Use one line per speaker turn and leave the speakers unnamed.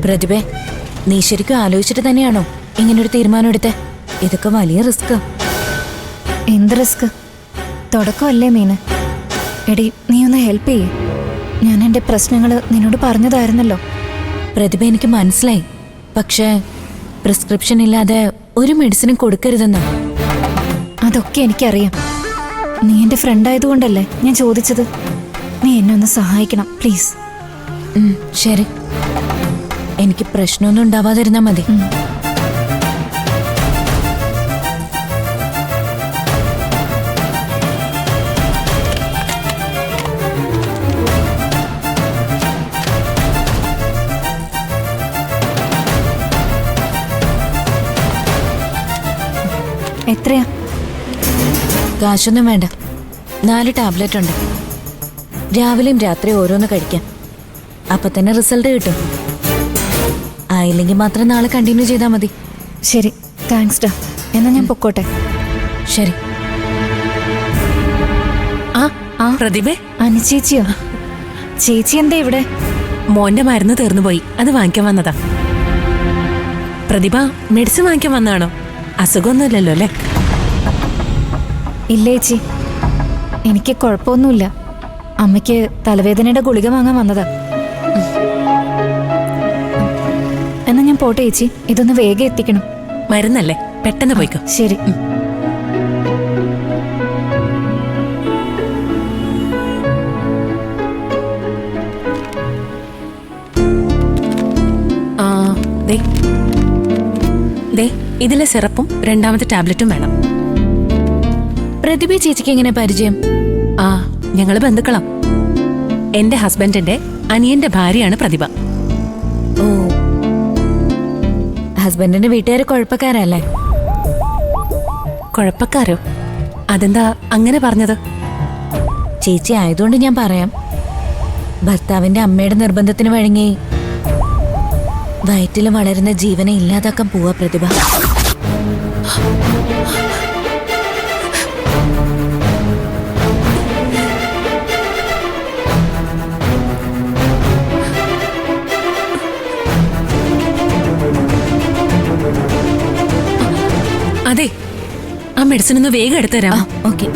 പ്രതിഭേ, നീ ശരിക്കും ആലോചിച്ചിട്ട് തന്നെയാണോ ഇങ്ങനൊരു തീരുമാനം എടുത്തേ? ഇതൊക്കെ വലിയ റിസ്ക്.
എന്ത് റിസ്ക്? തുടക്കമല്ലേ മീന്. എടി, നീ ഒന്ന് ഹെൽപ്പ് ചെയ്യേ. ഞാൻ എൻ്റെ പ്രശ്നങ്ങൾ നിന്നോട് പറഞ്ഞതായിരുന്നല്ലോ.
പ്രതിഭ, എനിക്ക് മനസ്സിലായി. പക്ഷേ പ്രിസ്ക്രിപ്ഷൻ ഇല്ലാതെ ഒരു മെഡിസിനും കൊടുക്കരുതെന്നോ?
അതൊക്കെ എനിക്കറിയാം. നീ എൻ്റെ ഫ്രണ്ട് ആയതുകൊണ്ടല്ലേ ഞാൻ ചോദിച്ചത്. നീ എന്നെ ഒന്ന് സഹായിക്കണം പ്ലീസ്.
ശരി, എനിക്ക് പ്രശ്നമൊന്നും ഉണ്ടാവാതിരുന്നാ മതി.
എത്രയാ?
കാശൊന്നും വേണ്ട. 4 ടാബ്ലറ്റ് ഉണ്ട്. രാവിലെയും രാത്രി ഓരോന്ന് കഴിക്കാം. അപ്പൊ തന്നെ റിസൾട്ട് കിട്ടും. ആയില്ലെങ്കിൽ മാത്രം നാളെ കണ്ടിന്യൂ ചെയ്താൽ മതി.
ശരി, താങ്ക്സ് ഡാ. എന്നാ ഞാൻ പൊക്കോട്ടെ.
ശരി.
പ്രതിഭ,
അനുചേച്ചിയോ? ചേച്ചി എന്താ ഇവിടെ?
മോന്റെ മരുന്ന് തീർന്നുപോയി, അത് വാങ്ങിക്കാൻ വന്നതാ. പ്രതിഭ, മെഡിസിൻ വാങ്ങിക്കാൻ വന്നാണോ? അസുഖമൊന്നുമില്ലല്ലോ അല്ലേ?
ഇല്ല ചേച്ചി, എനിക്ക് കുഴപ്പമൊന്നുമില്ല. അമ്മയ്ക്ക് തലവേദനയുടെ ഗുളിക വാങ്ങാൻ വന്നതാ. എന്നാ ഞാൻ പോട്ടെ ചേച്ചി, ഇതൊന്ന് വേഗം എത്തിക്കണം.
മരുന്നല്ലേ, പെട്ടെന്ന് പോയിക്കോ.
ശരി.
ഇതിലെ സിറപ്പും 2ാമത്തെ ടാബ്ലറ്റും വേണം.
പ്രതിഭ ചേച്ചിക്ക് എങ്ങനെ പരിചയം?
ഞങ്ങള് ബന്ധുക്കളാ. എന്റെ ഹസ്ബൻഡിന്റെ അനിയന്റെ ഭാര്യയാണ് പ്രതിഭ.
ഓ, ഹസ്ബൻഡിന്റെ വീട്ടുകാർ കുഴപ്പക്കാരല്ലേ?
കുഴപ്പക്കാരോ? അതെന്താ അങ്ങനെ പറഞ്ഞത്?
ചേച്ചി ആയതുകൊണ്ട് ഞാൻ പറയാം. ഭർത്താവിന്റെ അമ്മയുടെ നിർബന്ധത്തിന് വഴങ്ങി വയറ്റിൽ വളരുന്ന ജീവനെ ഇല്ലാതാക്കാൻ പോവാ പ്രതിഭ.
അതെ, ആ മെഡിസിൻ ഒന്ന് വേഗം എടുത്തുതരാം.
ഓക്കെ.